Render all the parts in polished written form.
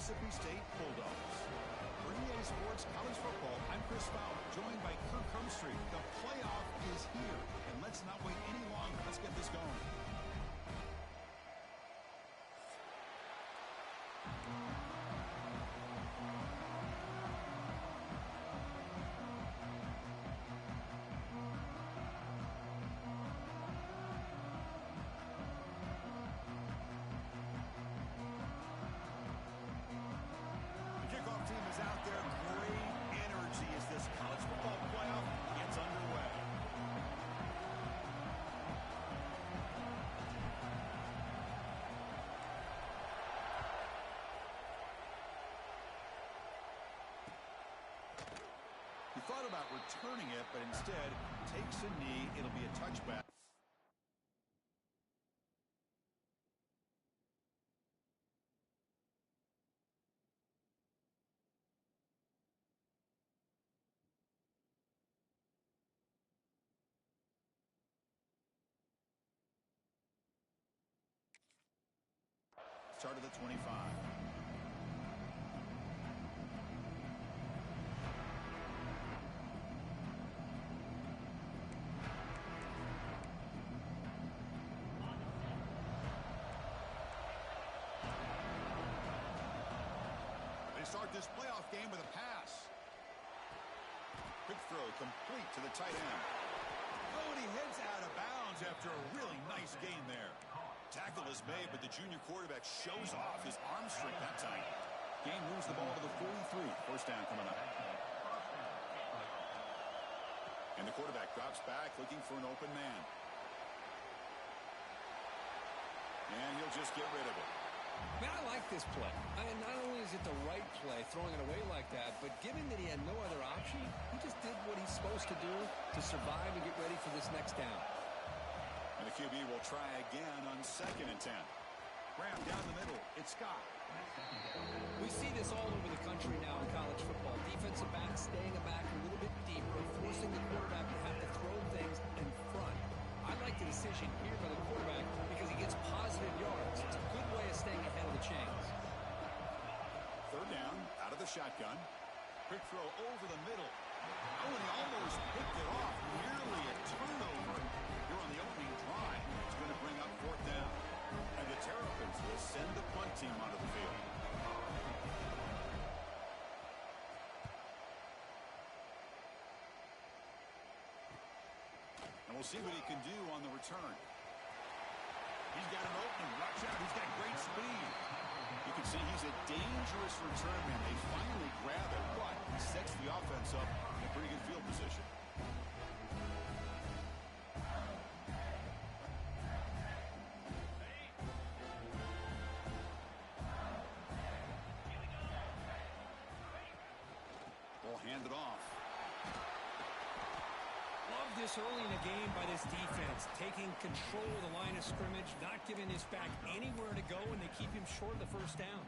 Mississippi State Bulldogs. For EA Sports College Football, I'm Chris Fowler, joined by Kirk Crumstreet. The playoff is here, and let's not wait any longer. Let's get this going. Out there, great energy as this college football playoff gets underway. He thought about returning it, but instead takes a knee. It'll be a touchback. Start of the 25. They start this playoff game with a pass. Quick throw complete to the tight end. Oh, and he heads out of bounds after a really nice gain there. Tackle is made, but the junior quarterback shows off his arm strength that time. Game moves the ball to the 43. First down coming up. And the quarterback drops back looking for an open man. And he'll just get rid of it. Man, I like this play. I mean, not only is it the right play, throwing it away like that, but given that he had no other option, he just did what he's supposed to do to survive and get ready for this next down. And the QB will try again on 2nd and 10. Graham down the middle. It's Scott. We see this all over the country now in college football. Defensive backs staying back a little bit deeper, forcing the quarterback to have to throw things in front. I like the decision here by the quarterback because he gets positive yards. It's a good way of staying ahead of the chains. 3rd down, out of the shotgun. Quick throw over the middle. Oh, and he almost picked it off. Nearly a turnover. Here on the opening drive. It's going to bring up 4th down. And the Terrapins will send the punt team onto the field. And we'll see what he can do on the return. He's got an opening. Watch out. He's got great speed. You can see he's a dangerous return man. They finally grab it, but he sets the offense up in a pretty good field position. They'll hand it off. Love this early in the game by this defense, taking control of the line of scrimmage, not giving this back anywhere to go, and they keep him short of the first down.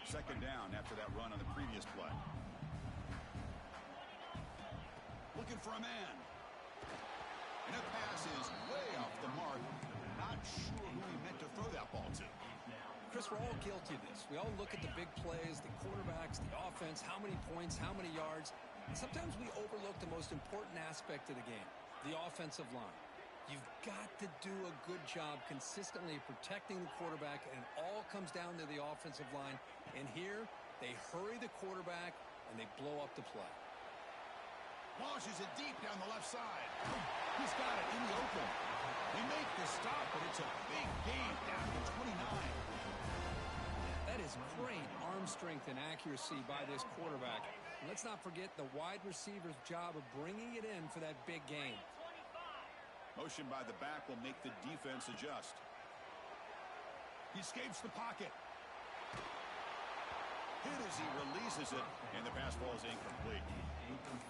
2nd down after that run on the previous play. Looking for a man. And that pass is way off the mark. Not sure who he meant to throw that ball to. Chris, we're all guilty of this. We all look at the big plays, the quarterbacks, the offense, how many points, how many yards. And sometimes we overlook the most important aspect of the game, the offensive line. You've got to do a good job consistently protecting the quarterback, and it all comes down to the offensive line. And here, they hurry the quarterback, and they blow up the play. Launches it deep down the left side. He's got it in the open. They make the stop, but it's a big gain down to 29. That is great arm strength and accuracy by this quarterback. And let's not forget the wide receiver's job of bringing it in for that big gain. Motion by the back will make the defense adjust. He escapes the pocket. Hit as he releases it, and the pass ball is incomplete.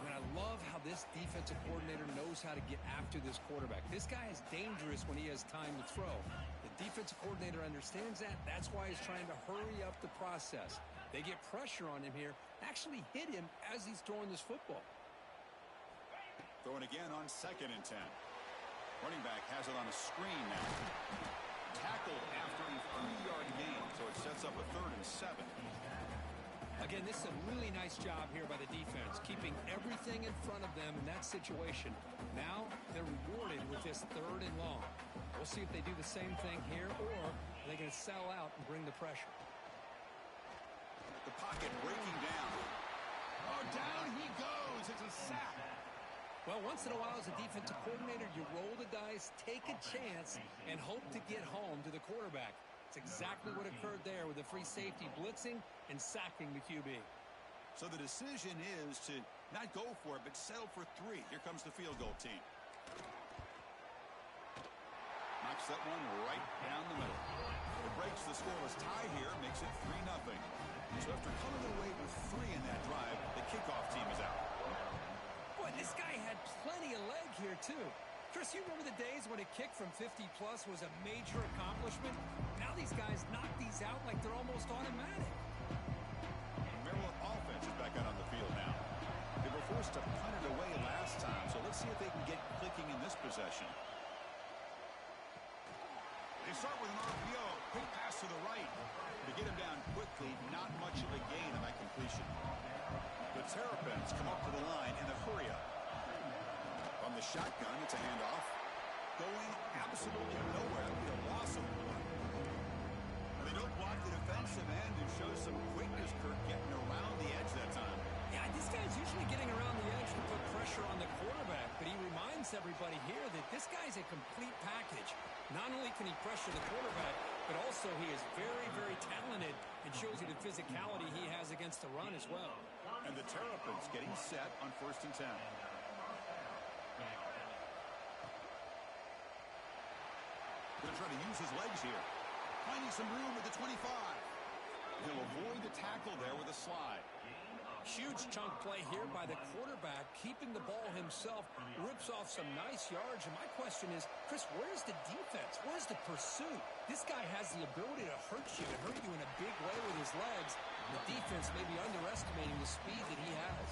And I love how this defensive coordinator knows how to get after this quarterback. This guy is dangerous when he has time to throw. The defensive coordinator understands that. That's why he's trying to hurry up the process. They get pressure on him here, actually hit him as he's throwing this football. Throwing again on 2nd and 10. Running back has it on a screen now. Tackle and 7. Again, this is a really nice job here by the defense, keeping everything in front of them in that situation. Now they're rewarded with this 3rd and long. We'll see if they do the same thing here, or are they going to sell out and bring the pressure. The pocket breaking down. Oh, down he goes. It's a sack. Well, once in a while as a defensive coordinator, you roll the dice, take a chance, and hope to get home to the quarterback. It's exactly what occurred there with the free safety blitzing and sacking the QB. So the decision is to not go for it, but settle for 3. Here comes the field goal team. Knocks that one right down the middle. It breaks the scoreless tie here, makes it 3-0. So after coming away with 3 in that drive, the kickoff team is out. Boy, this guy had plenty of leg here, too. Chris, you remember the days when a kick from 50-plus was a major accomplishment? Now these guys knock these out like they're almost automatic. Maryland offense is back out on the field now. They were forced to punt it away last time, so let's see if they can get clicking in this possession. They start with an RPO. Quick pass to the right. To get him down quickly, not much of a gain on that completion. The Terrapins come up to the line in a hurry-up. On the shotgun, it's a handoff. Going absolutely nowhere. That'll be a loss of 1. They don't block the defensive end and show some quickness, Kirk, getting around the edge that time. Yeah, this guy's usually getting around the edge to put pressure on the quarterback, but he reminds everybody here that this guy's a complete package. Not only can he pressure the quarterback, but also he is very, very talented and shows you the physicality he has against the run as well. And the Terrapins getting set on 1st and 10. Going to try to use his legs here. Finding some room at the 25. He'll avoid the tackle there with a slide. Huge chunk play here by the quarterback, keeping the ball himself, rips off some nice yards. And my question is, Chris, where's the defense? Where's the pursuit? This guy has the ability to hurt you in a big way with his legs. The defense may be underestimating the speed that he has.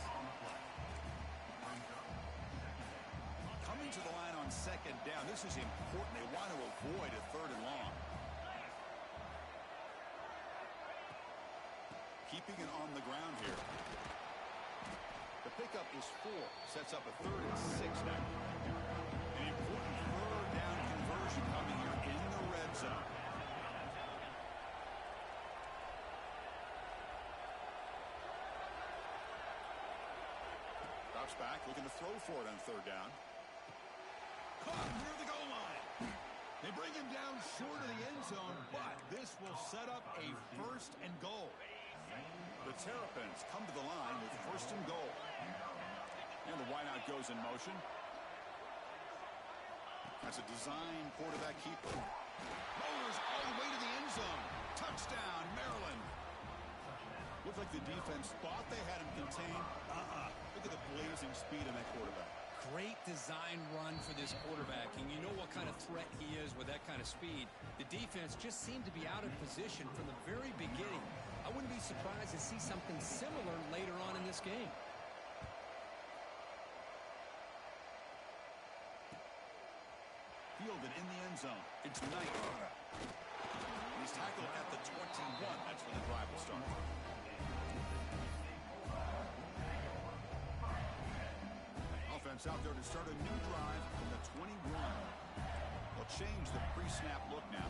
Coming to the line on 2nd down. This is important. They want to avoid a 3rd and long. Keeping it on the ground here. The pickup is 4. Sets up a 3rd and 6 now. An important 3rd down conversion coming here in the red zone. Drops back, looking to throw for it on 3rd down. Caught near the goal line. They bring him down short of the end zone, but this will set up a 1st and goal. The Terrapins come to the line with 1st and goal. And the wideout goes in motion. That's a design quarterback keeper. Bowlers all the way to the end zone. Touchdown, Maryland. Looked like the defense thought they had him contained. Look at the blazing speed of that quarterback. Great design run for this quarterback, and you know what kind of threat he is with that kind of speed. The defense just seemed to be out of position from the very beginning. I wouldn't be surprised to see something similar later on in this game. Fielded in the end zone. It's Knight. He's tackled at the 21. That's when the drive will start. Offense out there to start a new drive from the 21. They'll change the pre-snap look now.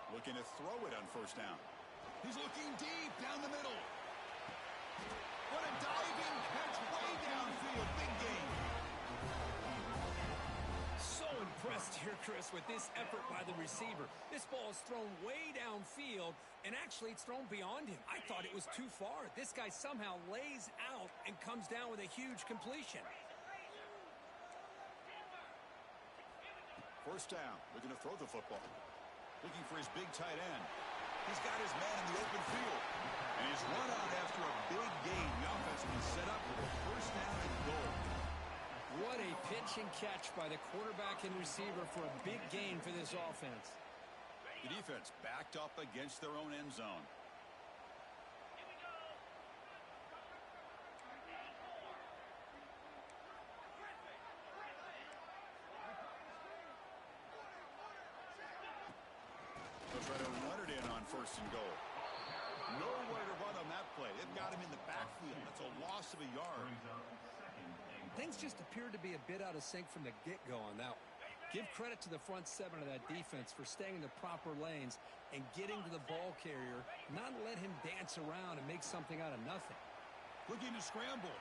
Looking to throw it on 1st down. He's looking deep down the middle. What a diving catch way downfield. Big game. So impressed here, Chris, with this effort by the receiver. This ball is thrown way downfield, and actually it's thrown beyond him. I thought it was too far. This guy somehow lays out and comes down with a huge completion. 1st down. Looking to throw the football. Looking for his big tight end. He's got his man in the open field. And he's run out after a big gain. The offense will be set up for a 1st down and goal. What a pitch and catch by the quarterback and receiver for a big gain for this offense. The defense backed up against their own end zone. try to run it in on 1st and goal. Nowhere to run on that play. They've got him in the backfield. That's a loss of a yard. Things just appeared to be a bit out of sync from the get-go on that one. Give credit to the front 7 of that defense for staying in the proper lanes and getting to the ball carrier, not let him dance around and make something out of nothing. Looking to scramble.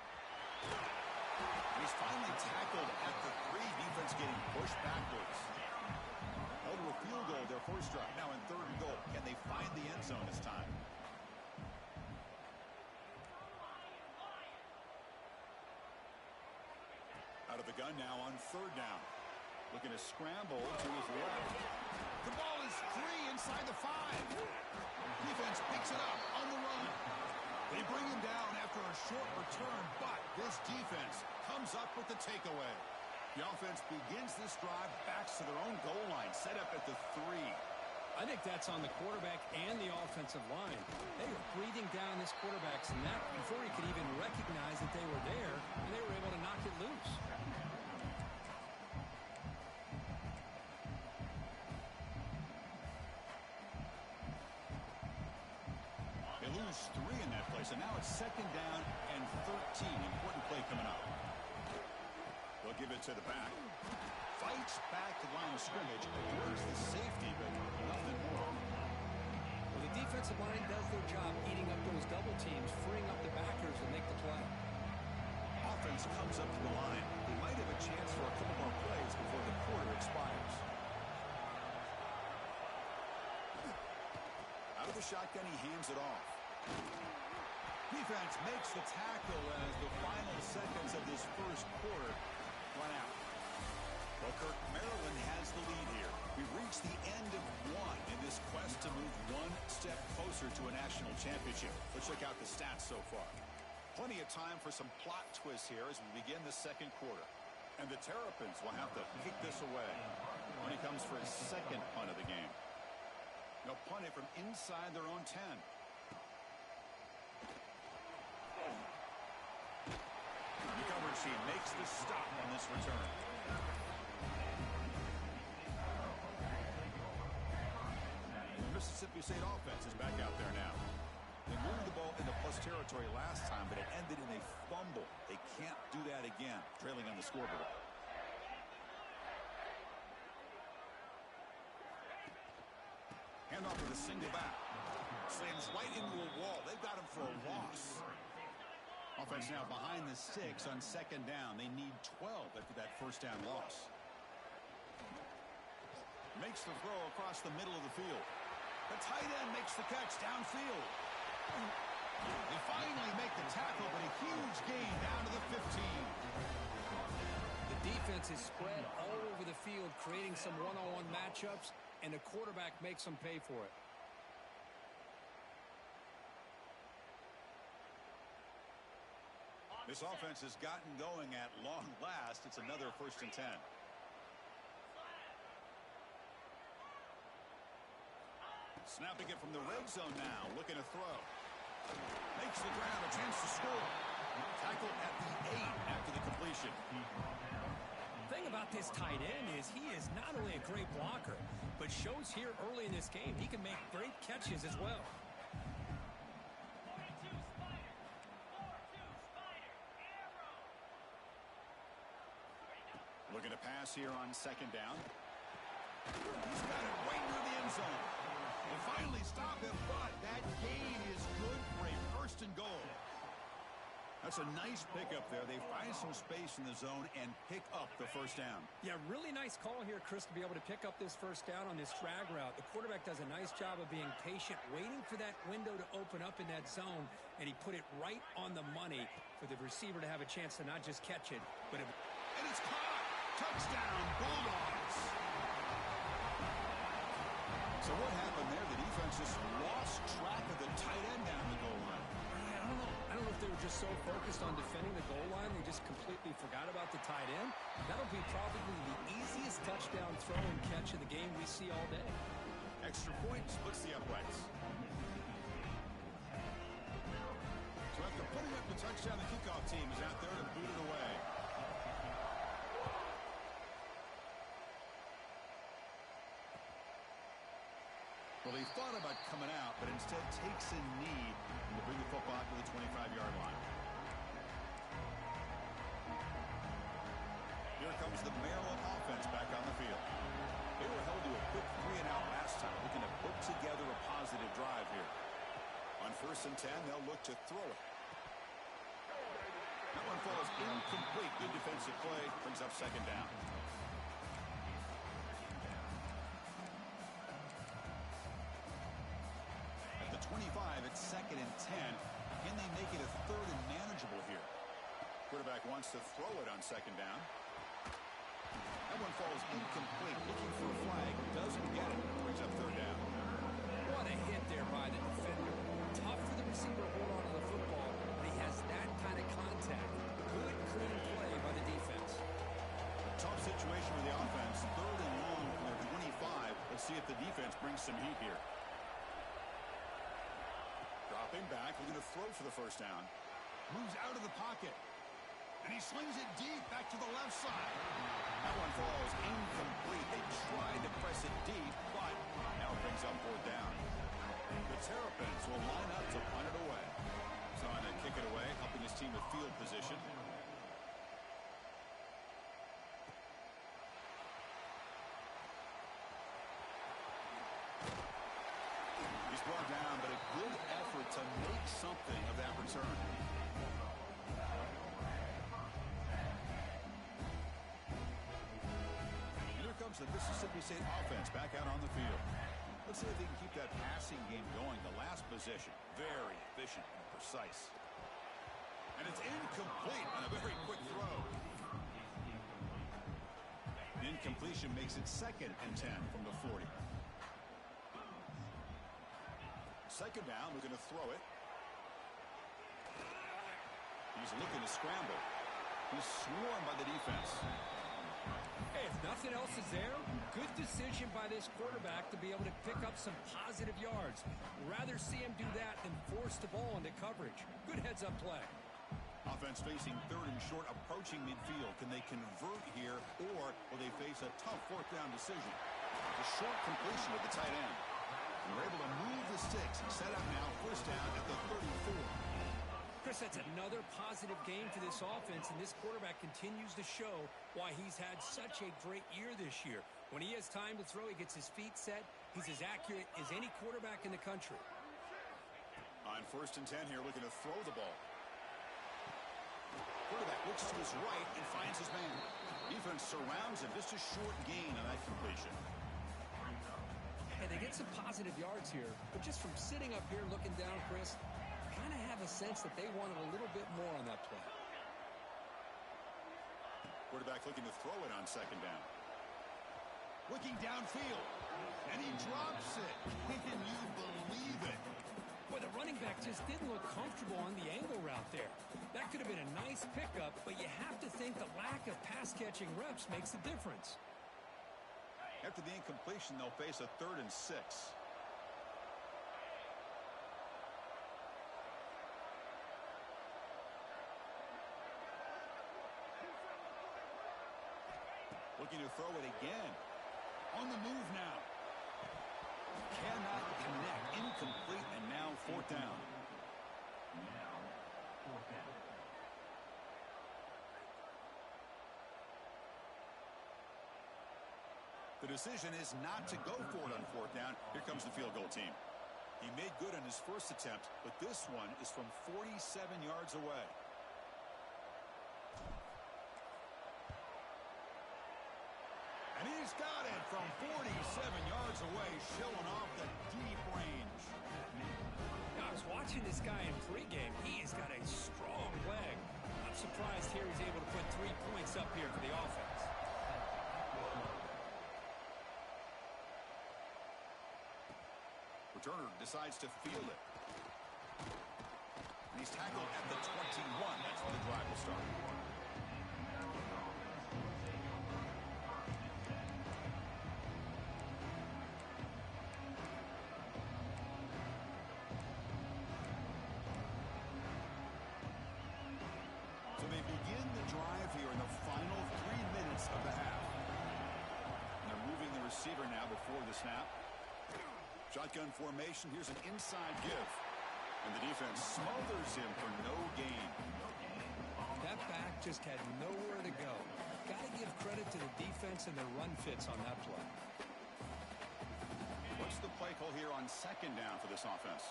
He's finally tackled at the 3. Defense getting pushed backwards. Held to a field goal their first drive. Now in 3rd and goal. Can they find the end zone this time? Out of the gun now on 3rd down. Looking to scramble to his left. The ball is free inside the 5. Defense picks it up on the run. They bring him down after a short return, but this defense comes up with the takeaway. The offense begins this drive, backs to their own goal line, set up at the 3. I think that's on the quarterback and the offensive line. They were breathing down this quarterback's neck before he could even recognize that they were there, and they were able to knock it loose. They lose 3 in that play, so now it's 2nd down and 13. Important play coming up. They'll give it to the back. Fights back to the line of scrimmage, avoids the safety, but nothing more. Well, the defensive line does their job eating up those double teams, freeing up the backers to make the play. Offense comes up to the line. They might have a chance for a couple more plays before the quarter expires. Out of the shotgun, he hands it off. Defense makes the tackle as the final seconds of this first quarter run out. Well, Kirk, Maryland has the lead here. We've reached the end of 1 in this quest to move 1 step closer to a national championship. Let's check out the stats so far. Plenty of time for some plot twists here as we begin the 2nd quarter. And the Terrapins will have to kick this away when he comes for his 2nd punt of the game. They'll punt it from inside their own 10. The coverage team makes the stop on this return. The Mississippi State offense is back out there now. They moved the ball into plus territory last time, but it ended in a fumble. They can't do that again, trailing on the scoreboard. Handoff with a single back. Slams right into a wall. They've got him for a loss. Offense now behind the 6 on 2nd down. They need 12 after that 1st down loss. Makes the throw across the middle of the field. The tight end makes the catch downfield. They finally make the tackle, but a huge gain down to the 15. The defense is spread all over the field, creating some one-on-one matchups, and the quarterback makes them pay for it. This offense has gotten going at long last. It's another 1st and 10. Snapping it from the red zone now. Looking to throw. Makes the ground, a chance to score. Tackle at the 8 after the completion. The thing about this tight end is he is not only a great blocker, but shows here early in this game he can make great catches as well. Looking to pass here on 2nd down. He's got it right near the end zone. They finally stop him, but that gain is good for a 1st and goal. That's a nice pickup there. They find some space in the zone and pick up the 1st down. Yeah, really nice call here, Chris, to be able to pick up this 1st down on this drag route. The quarterback does a nice job of being patient, waiting for that window to open up in that zone, and he put it right on the money for the receiver to have a chance to not just catch it, but... And it's caught! Touchdown, Bulldogs! So what happened there? The defense just lost track of the tight end down the goal line. I don't know if they were just so focused on defending the goal line, they just completely forgot about the tight end. That'll be probably the easiest touchdown throw and catch of the game we see all day. Extra point splits the uprights. So after putting up the touchdown, the kickoff team is out there to boot it away. Well, Well, he thought about coming out, but instead takes a knee and will bring the football out to the 25-yard line. Here comes the Maryland offense back on the field. They were held to a quick 3-and-out last time, looking to put together a positive drive here. On 1st and 10, they'll look to throw it. That one falls incomplete. Good defensive play. Brings up 2nd down. At the 25, it's 2nd and 10. Can they make it a 3rd and manageable here? Quarterback wants to throw it on 2nd down. That one falls incomplete. Looking for a flag. Doesn't get it. Brings up 3rd down. What a hit there by the defender. Tough for the receiver to hold on to the football, but he has that kind of contact. Good, clean play by the defense. Tough situation for the offense. 3rd and long from their 25. Let's see if the defense brings some heat here. Dropping back. Looking to throw for the 1st down. Moves out of the pocket. And he slings it deep back to the left side. That one falls incomplete. They tried to press it deep, but now it brings up 4th down. The Terrapins will line up to punt it away. Trying to kick it away, helping his team with field position. He's brought down, but a good effort to make something of that return. The Mississippi State offense back out on the field. Let's see if they can keep that passing game going. The last possession, very efficient and precise. And it's incomplete on a very quick throw. The incompletion makes it 2nd and 10 from the 40. 2nd down, looking to throw it. He's looking to scramble. He's swarmed by the defense. Hey, if nothing else is there, good decision by this quarterback to be able to pick up some positive yards. Rather see him do that than force the ball into coverage. Good heads-up play. Offense facing 3rd and short, approaching midfield. Can they convert here, or will they face a tough 4th down decision? A short completion with the tight end. And they're able to move the sticks. Set up now, 1st down at the 34. Chris, that's another positive game for this offense, and this quarterback continues to show why he's had such a great year this year. When he has time to throw, he gets his feet set. He's as accurate as any quarterback in the country. On 1st and 10 here, looking to throw the ball. Quarterback looks to his right and finds his man. Defense surrounds him. Just a short gain on that completion. And they get some positive yards here, but just from sitting up here looking down, Chris, kind of have a sense that they wanted a little bit more on that play. Quarterback looking to throw it on 2nd down. Looking downfield, and he drops it. Can you believe it? Boy, the running back just didn't look comfortable on the angle route there. That could have been a nice pickup, but you have to think the lack of pass-catching reps makes a difference. After the incompletion, they'll face a 3rd and 6. Looking to throw it again. On the move now. Cannot connect. Incomplete, and now 4th down. The decision is not to go for it on 4th down. Here comes the field goal team. He made good on his first attempt, but this one is from 47 yards away. And he's got it from 47 yards away, showing off the deep range. I was watching this guy in pregame. He has got a strong leg. I'm surprised here he's able to put 3 points up here for the offense. Returner decides to field it. And he's tackled at the 21. That's where the drive will start. So they begin the drive here in the final 3 minutes of the half. And they're moving the receiver now before the snap. Shotgun formation. Here's an inside give. And the defense smothers him for no gain. That back just had nowhere to go. Got to give credit to the defense and their run fits on that play. What's the play call here on second down for this offense?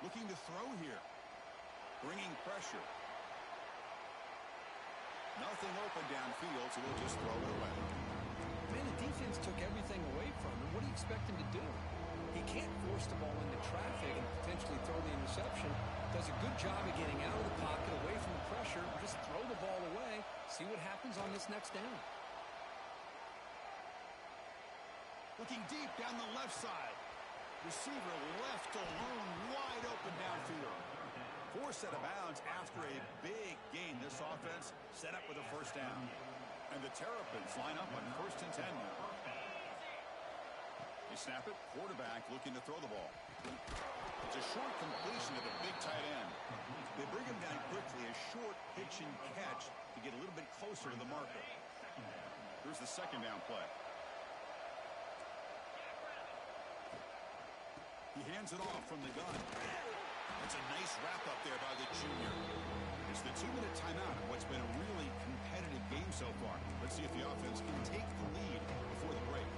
Looking to throw here. Bringing pressure. Nothing open downfield, so they'll just throw it away. Man, the defense took everything away from him. What do you expect him to do? He can't force the ball into traffic and potentially throw the interception. Does a good job of getting out of the pocket, away from the pressure, just throw the ball away, see what happens on this next down. Looking deep down the left side. Receiver left alone, wide open downfield. Forced out of bounds after a big gain. This offense set up with a first down. And the Terrapins line up on 1st and 10 now. They snap it. Quarterback looking to throw the ball. It's a short completion to the big tight end. They bring him down quickly. A short pitch and catch to get a little bit closer to the marker. Here's the second down play. He hands it off from the gun. That's a nice wrap-up there by the junior. It's the 2-minute timeout of what's been a really competitive game so far. Let's see if the offense can take the lead before the break.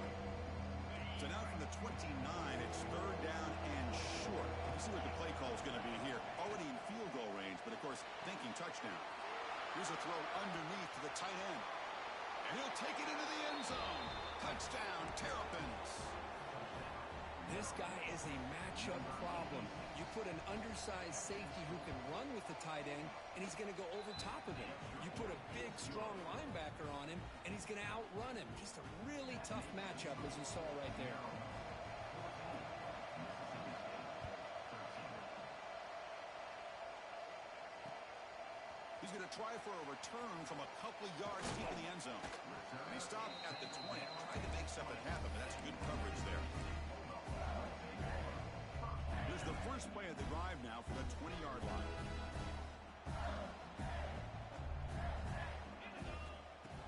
So now from the 29, it's 3rd down and short. Let's see what the play call is going to be here. Already in field goal range, but of course, thinking touchdown. Here's a throw underneath to the tight end. And he'll take it into the end zone. Touchdown, Terrapins. This guy is a matchup problem. You put an undersized safety who can run with the tight end, and he's going to go over top of him. You put a big, strong linebacker on him, and he's going to outrun him. Just a really tough matchup, as you saw right there. He's going to try for a return from a couple of yards deep in the end zone. And he stopped at the 20, tried to make something happen, but that's good coverage there. Here's the first play of the drive now from the 20-yard line.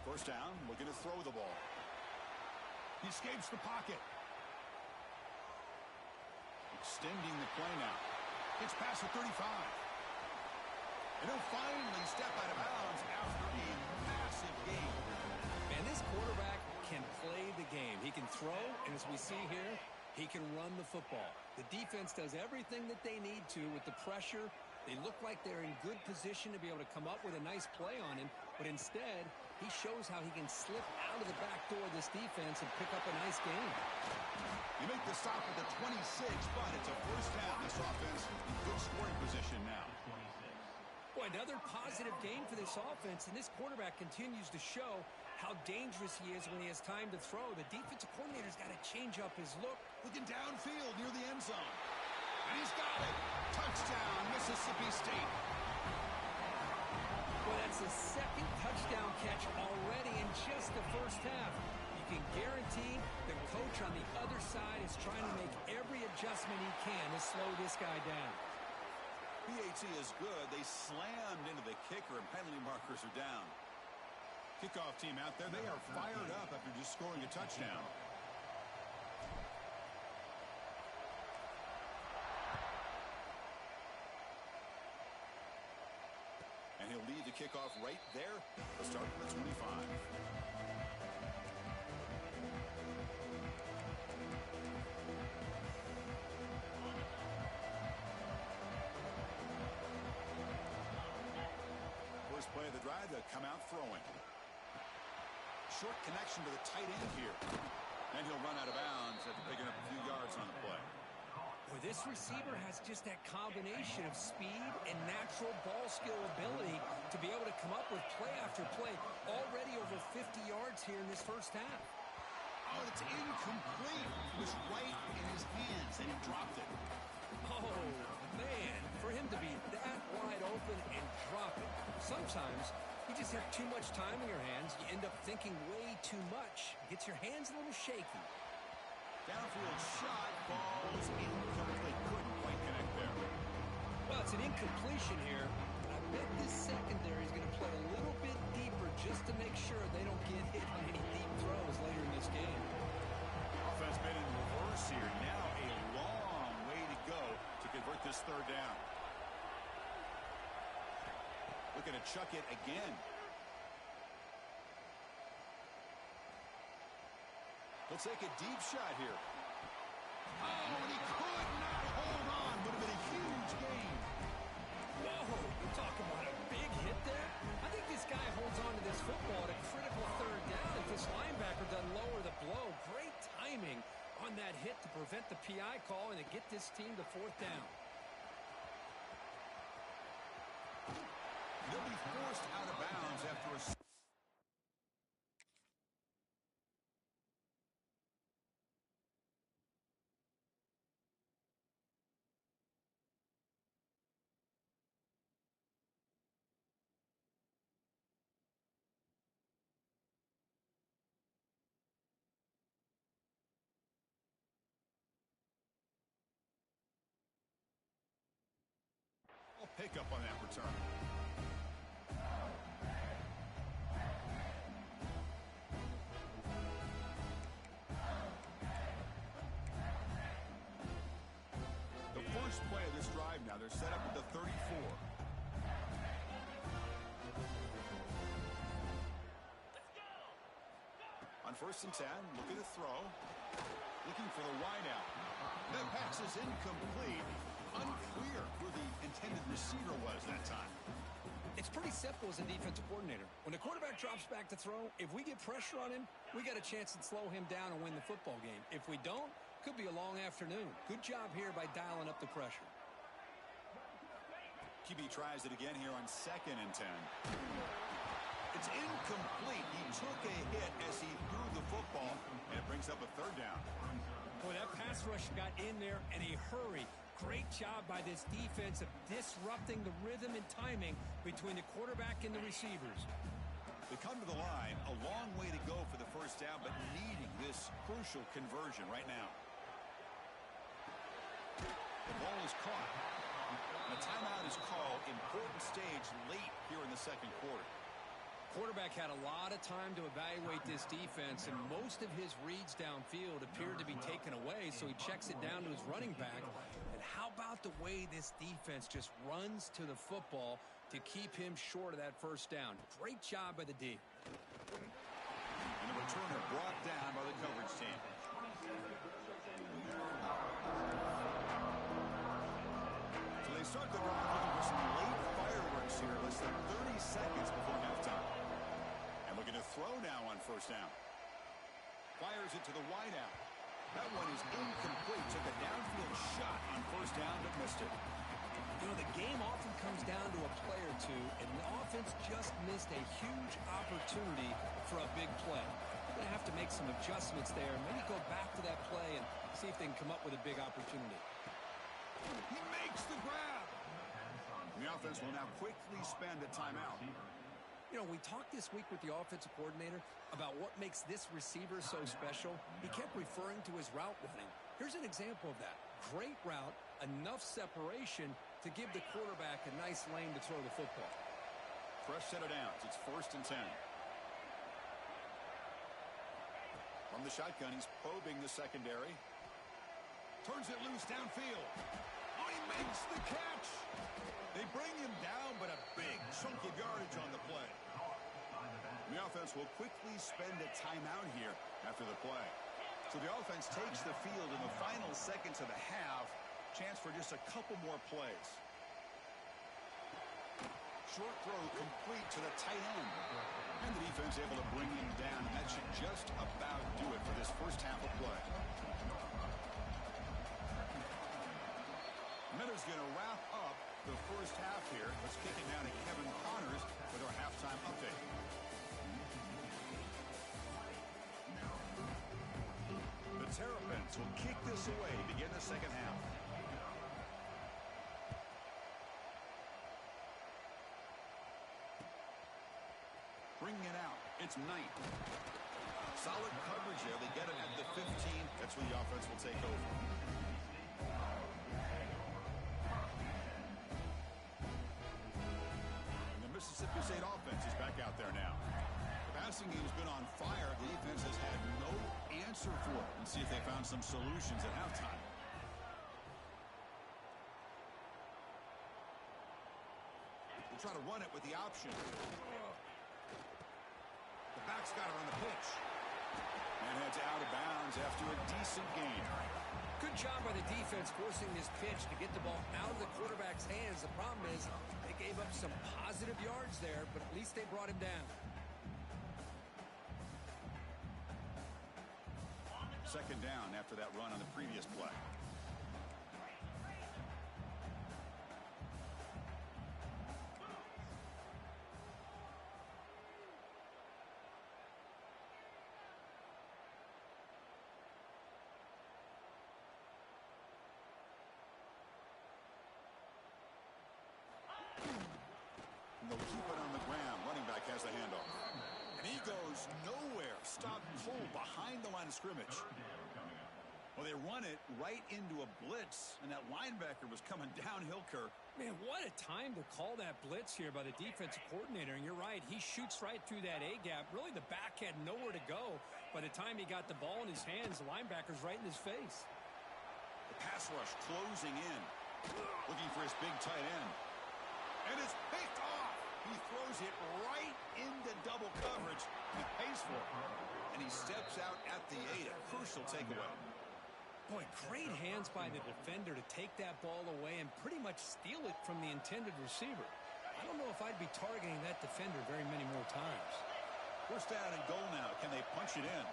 First down, looking to throw the ball. He escapes the pocket. Extending the play now. Gets past the 35. And he'll finally step out of bounds after a massive gain. And this quarterback can play the game. He can throw, and as we see here, he can run the football. The defense does everything that they need to with the pressure. They look like they're in good position to be able to come up with a nice play on him, but instead, he shows how he can slip out of the back door of this defense and pick up a nice gain. You make the stop at the 26, but it's a first down. This offense in good scoring position now. Boy, another positive game for this offense, and this quarterback continues to show how dangerous he is when he has time to throw. The defensive coordinator's got to change up his look. Looking downfield near the end zone. And he's got it. Touchdown, Mississippi State. Well, that's his second touchdown catch already in just the first half. You can guarantee the coach on the other side is trying to make every adjustment he can to slow this guy down. PAT is good. They slammed into the kicker, and penalty markers are down. Kickoff team out there, they are fired up after just scoring a touchdown. And he'll lead the kickoff right there. Let's start from the 25. First play of the drive, they'll come out throwing. Short connection to the tight end here. And he'll run out of bounds after picking up a few yards on the play. Boy, this receiver has just that combination of speed and natural ball skill ability to be able to come up with play after play. Already over 50 yards here in this first half. Oh, it's incomplete. It was right in his hands, and he dropped it. Oh, man, for him to be that wide open and drop it. Sometimes you just have too much time in your hands. You end up thinking way too much. Gets your hands a little shaky. Downfield shot, ball is incomplete. Couldn't quite connect there. Well, it's an incompletion here. I Bet this secondary is going to play a little bit deeper just to make sure they don't get hit on any deep throws later in this game. Offense made in reverse here. Now a long way to go to convert this third down. Looking to chuck it again. He'll take a deep shot here. Oh, and he could not hold on. Would have been a huge gain. Whoa, we're talking about a big hit there. I think this guy holds on to this football at a critical third down. If this linebacker doesn't lower the blow, great timing on that hit to prevent the PI call and to get this team to fourth down. They'll be forced out of bounds after a... pick up on that return. The first play of this drive now, they're set up at the 34. On 1st and 10, looking to throw. Looking for the wideout. That pass is incomplete. Unclear who the intended receiver was that time. It's pretty simple as a defensive coordinator. When the quarterback drops back to throw, if we get pressure on him, we got a chance to slow him down and win the football game. If we don't, could be a long afternoon. Good job here by dialing up the pressure. QB tries it again here on 2nd and 10. It's incomplete. He took a hit as he threw the football, and it brings up a 3rd down. Boy, that pass rush got in there in a hurry. Great job by this defense of disrupting the rhythm and timing between the quarterback and the receivers. They come to the line, a long way to go for the 1st down, but needing this crucial conversion right now. The ball is caught. The timeout is called. Important stage late here in the 2nd quarter. Quarterback had a lot of time to evaluate this defense, and most of his reads downfield appeared to be taken away, so he checks it down to his running back. And how about the way this defense just runs to the football to keep him short of that 1st down? Great job by the D. And the returner brought down by the coverage team. So they start the drive looking for some late fireworks here, less than 30 seconds before halftime. And looking to throw now on 1st down. Fires it to the wideout. That one is incomplete. Took a downfield shot on 1st down, but missed it. You know, the game often comes down to a play or two, and the offense just missed a huge opportunity for a big play. They're going to have to make some adjustments there, maybe go back to that play and see if they can come up with a big opportunity. He makes the grab. The offense will now quickly spend a timeout. You know, we talked this week with the offensive coordinator about what makes this receiver so special. He kept referring to his route running. Here's an example of that. Great route, enough separation to give the quarterback a nice lane to throw the football. Fresh set of downs. It's 1st and 10. From the shotgun, he's probing the secondary. Turns it loose downfield. Oh, he makes the catch. They bring him down, but a big chunk of yardage on the play. The offense will quickly spend a timeout here after the play. So the offense takes the field in the final seconds of the half. Chance for just a couple more plays. Short throw complete to the tight end. And the defense able to bring him down. And that should just about do it for this 1st half of play. Miller's going to wrap up the 1st half here. Let's kick it down to Kevin Connors with our halftime update. The Terrapins will kick this away to begin the 2nd half. Bringing it out. It's Knight. Solid coverage there. They get it at the 15. That's where the offense will take over. Mississippi State offense is back out there now. The passing game's been on fire. The defense has had no answer for it. Let's see if they found some solutions at halftime. They try to run it with the option. The back's got it on the pitch. And heads out of bounds after a decent gain. Good job by the defense forcing this pitch to get the ball out of the quarterback's hands. The problem is they gave up some positive yards there, but at least they brought him down. Second down after that run on the previous play. They'll keep it on the ground. Running back has the handoff. And he goes nowhere. Stop pull behind the line of scrimmage. Well, they run it right into a blitz, and that linebacker was coming downhill, Kirk. Man, what a time to call that blitz here by the defensive coordinator. And you're right, he shoots right through that A-gap. Really, the back had nowhere to go. By the time he got the ball in his hands, the linebacker's right in his face. The pass rush closing in. Looking for his big tight end. And it's picked off. He throws it right into double coverage. He pays for it. And he steps out at the 8. A crucial takeaway. Boy, great hands by the defender to take that ball away and pretty much steal it from the intended receiver. I don't know if I'd be targeting that defender very many more times. First down and goal now. Can they punch it in?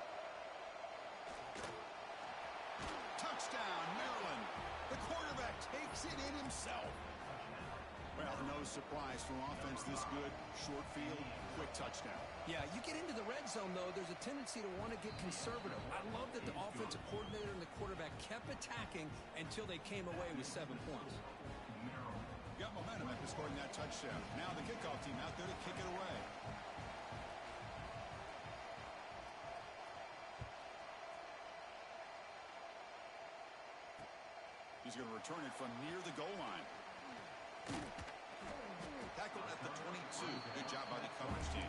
Touchdown, Maryland. The quarterback takes it in himself. Well, no surprise from offense this good. Short field, quick touchdown. Yeah, you get into the red zone, though, there's a tendency to want to get conservative. I love that the offensive coordinator and the quarterback kept attacking until they came away with 7 points. Got momentum after scoring that touchdown. Now the kickoff team out there to kick it away. He's going to return it from near the goal line. Tackled at the 22. Good job by the coverage team.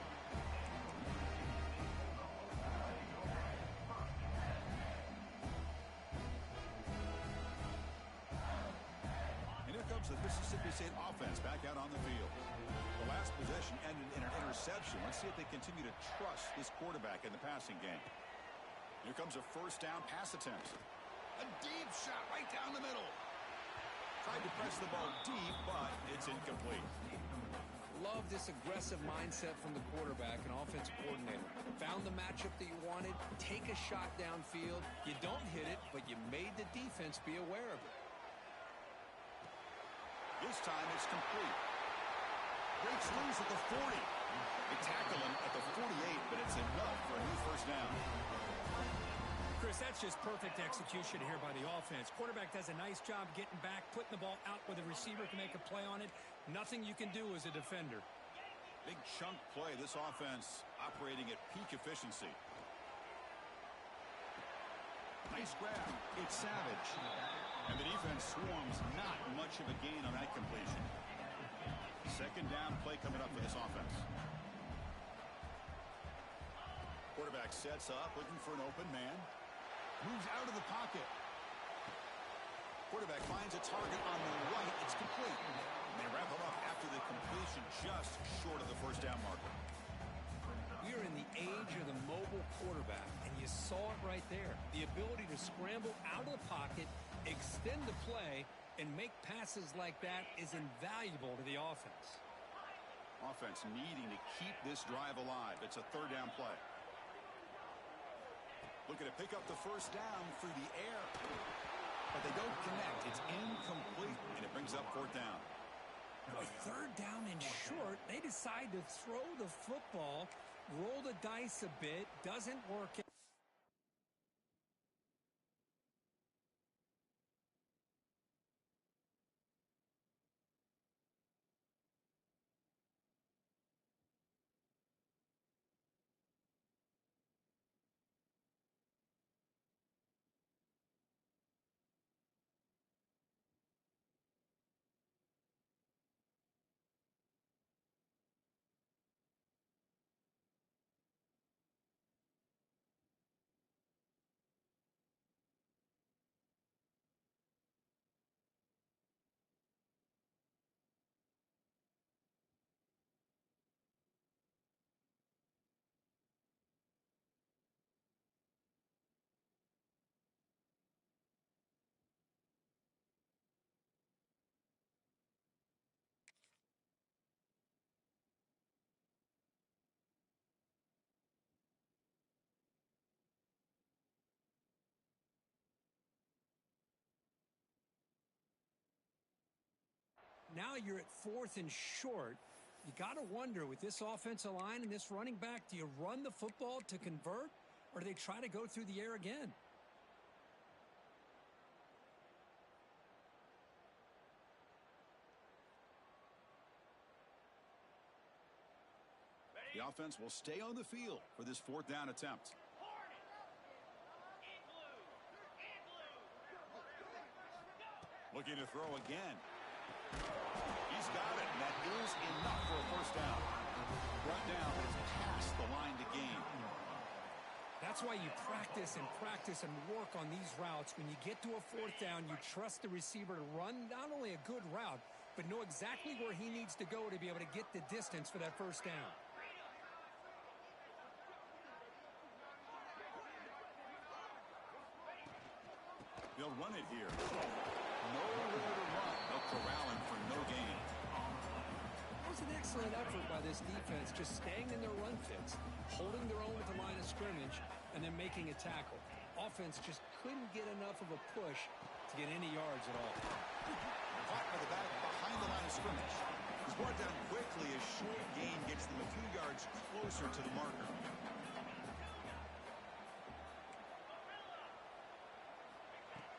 And here comes the Mississippi State offense back out on the field. The last possession ended in an interception. Let's see if they continue to trust this quarterback in the passing game. Here comes a first down pass attempt. A deep shot right down the middle. Tried to press the ball deep, but it's incomplete. Love this aggressive mindset from the quarterback and offensive coordinator. Found the matchup that you wanted, take a shot downfield. You don't hit it, but you made the defense be aware of it. This time it's complete. Breaks loose at the 40. They tackle him at the 48, but it's enough for a new first down. Chris, that's just perfect execution here by the offense. Quarterback does a nice job getting back, putting the ball out where the receiver can make a play on it. Nothing you can do as a defender. Big chunk play. This offense operating at peak efficiency. Nice grab. It's Savage. And the defense swarms. Not much of a gain on that completion. Second down play coming up for this offense. Quarterback sets up, looking for an open man. Moves out of the pocket. Quarterback finds a target on the right. It's complete. And they wrap him up after the completion, just short of the first down marker. We are in the age of the mobile quarterback, and you saw it right there. The ability to scramble out of the pocket, extend the play, and make passes like that is invaluable to the offense. Offense needing to keep this drive alive. It's a third down play. Looking to pick up the first down through the air. But they don't connect. It's incomplete, and it brings up fourth down. A third down and short. They decide to throw the football, roll the dice a bit, doesn't work. Now you're at 4th and short. You got to wonder, with this offensive line and this running back, do you run the football to convert, or do they try to go through the air again? The offense will stay on the field for this 4th down attempt. Looking to throw again. He's got it, and that is enough for a first down. Brought down is past the line to gain. That's why you practice and work on these routes. When you get to a 4th down, you trust the receiver to run not only a good route, but know exactly where he needs to go to be able to get the distance for that first down. They'll run it here. Nowhere to run. They'll corral him for no gain. That was an excellent effort by this defense, just staying in their run fits, holding their own at the line of scrimmage, and then making a tackle. Offense just couldn't get enough of a push to get any yards at all. Caught by the back behind the line of scrimmage. He's brought down quickly as short gain gets them a few yards closer to the marker.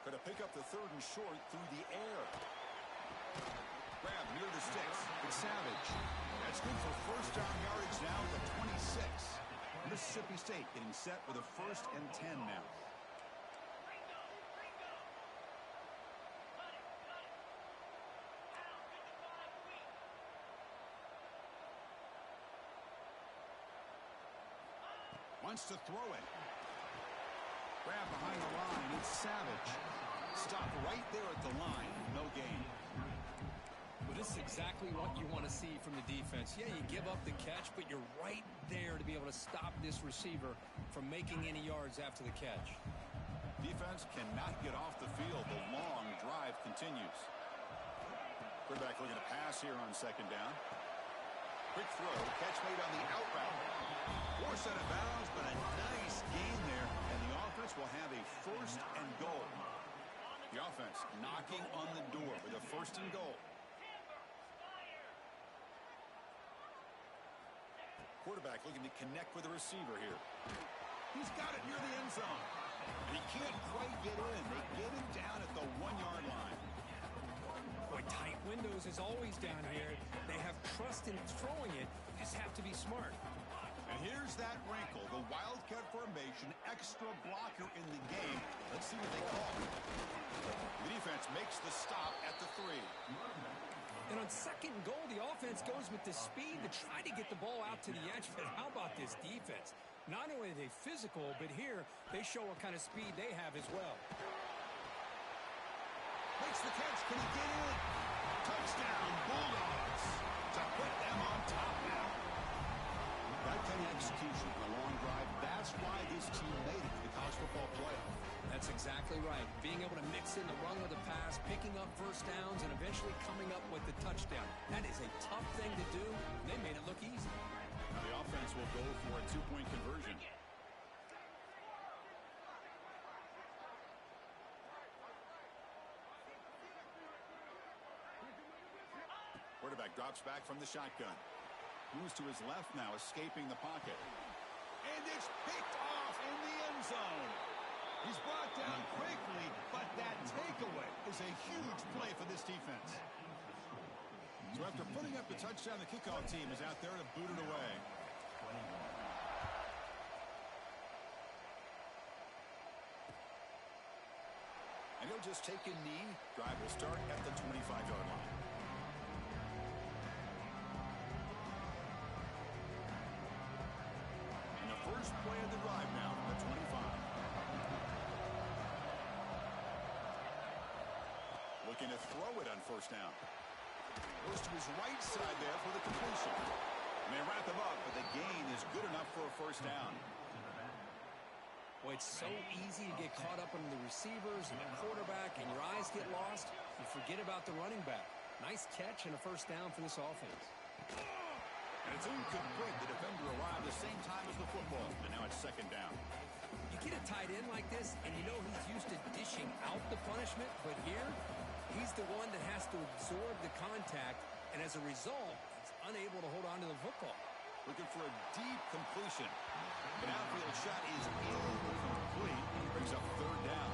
Going to pick up the 3rd and short through the air. Grab near the sticks. It's Savage. That's good for first down yardage now at the 26. Mississippi State getting set with a 1st and 10 now. Wants to throw it. Grab behind the line. It's Savage. Stop right there at the line. No gain. Well, this is exactly what you want to see from the defense. Yeah, you give up the catch, but you're right there to be able to stop this receiver from making any yards after the catch. Defense cannot get off the field. The long drive continues. Quarterback looking to pass here on 2nd down. Quick throw. Catch made on the out route. Force out of bounds, but a nice gain there. And the offense will have a 1st and goal. The offense knocking on the door with a 1st and goal. Quarterback looking to connect with the receiver here. He's got it near the end zone. He can't quite get in. They get him down at the 1-yard line. Boy, tight windows is always down here. They have trust in throwing it. You just have to be smart. And here's that wrinkle. The Wildcat formation, extra blocker in the game. Let's see what they call. The defense makes the stop at the 3. And on 2nd and goal, the offense goes with the speed to try to get the ball out to the edge. But how about this defense? Not only are they physical, but here they show what kind of speed they have as well. Makes the catch. Can he get in? Touchdown, Bulldogs. To put them on top now. That kind of execution on a long drive, that's why this team made it to the college football playoff. That's exactly right. Being able to mix in the run with the pass, picking up first downs, and eventually coming up with the touchdown. That is a tough thing to do. They made it look easy. Now the offense will go for a 2-point conversion. Quarterback drops back from the shotgun. Moves to his left now, escaping the pocket. And it's picked off in the end zone. He's brought down quickly, but that takeaway is a huge play for this defense. So after putting up the touchdown, the kickoff team is out there to boot it away. And he'll just take a knee. Drive will start at the 25-yard line. And the first play of the drive now from the 25. Looking to throw it on first down. Goes to his right side there for the completion. And they wrap him up, but the gain is good enough for a first down. Boy, it's so easy to get caught up on the receivers and the quarterback, and your eyes get lost. You forget about the running back. Nice catch and a first down for this offense. And it's incomplete. The defender arrived the same time as the football, and now it's second down. You get a tight end like this, and you know he's used to dishing out the punishment, but here, He's the one that has to absorb the contact, and as a result, he's unable to hold on to the football. Looking for a deep completion. An outfield shot is incomplete. Brings up third down.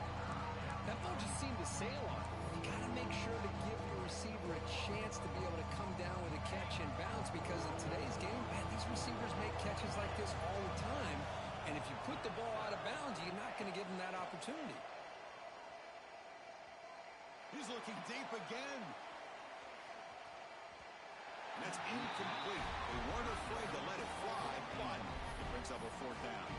That ball just seemed to sail on him. You got to make sure to give your receiver a chance to be able to come down with a catch and bounce, because in today's game, man, these receivers make catches like this all the time. And if you put the ball out of bounds, you're not going to give them that opportunity. He's looking deep again. And that's incomplete. They weren't afraid to let it fly, but it brings up a fourth down.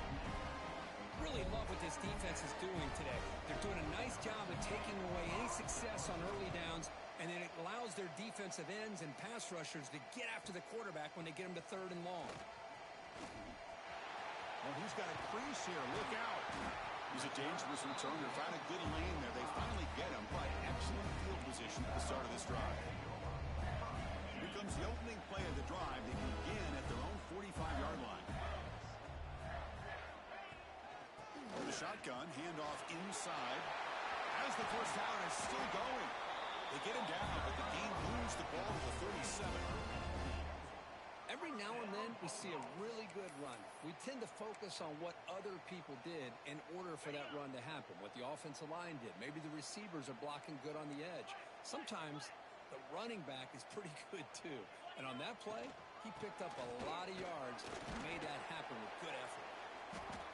Really love what this defense is doing today. They're doing a nice job of taking away any success on early downs, and then it allows their defensive ends and pass rushers to get after the quarterback when they get him to third and long. Well, he's got a crease here. Look out. He's a dangerous returner. Found a good lane there. They finally get him, but excellent field position at the start of this drive. Here comes the opening play of the drive. They begin at their own 45-yard line. The shotgun, handoff inside. As the first down is still going. They get him down, but the game moves the ball to the 37. Every now and then, we see a really good run. We tend to focus on what other people did in order for that run to happen, what the offensive line did. Maybe the receivers are blocking good on the edge. Sometimes the running back is pretty good, too. And on that play, he picked up a lot of yards and made that happen with good effort.